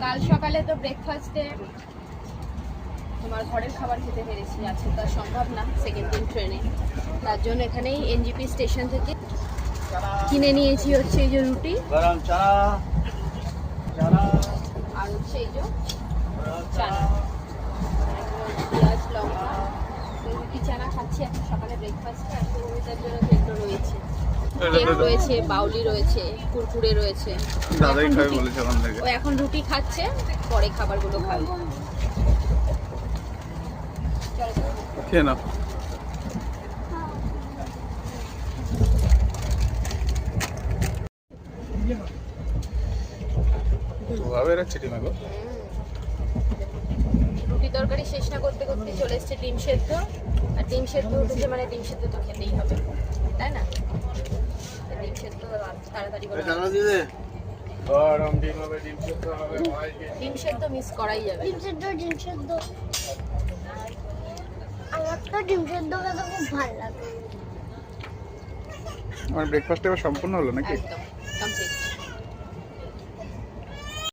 কাল সকালে তো ব্রেকফাস্টে তোমার ঘরের খাবার খেতে পেরেছি, আজকে তো আর সম্ভব না সেকেন্ড দিন ট্রেনে। তার জন্য এখানেই এনজিপি স্টেশন থেকে কিনে নিয়েছি হচ্ছে এই যে রুটি আর হচ্ছে এই যে চানা, পেঁয়াজ লঙ্কা। রুটি চানা খাচ্ছি এখন সকালে ব্রেকফাস্টে। আর তার জন্য এগুলো রয়েছে, কেক রয়েছে, বাউলি রয়েছে, কুরকুরে রয়েছে। দাদাই খাবে বলেছে ওখান থেকে। ও এখন রুটি খাচ্ছে, পরে খাবারগুলো খাবে। খেয়ে নাও। রুটি তরকারি শেষ না করতে করতে চলে এসছে ডিম সেদ্ধ। আর ডিম সেদ্ধ উঠেছে মানে ডিম সেদ্ধ তো খেতেই হবে, তাই না? ডিম সেদ্ধ তাড়াতাড়ি করে গরম ডিম হবে, ডিম সেদ্ধ হবে, ডিম সেদ্ধ মিস করাই যাবে। ডিম সেদ্ধ আমার তো ডিম সেদ্ধ খেতে খুব ভালো লাগে। আমার ব্রেকফাস্ট এবার সম্পূর্ণ হলো নাকি? একদম কমপ্লিট।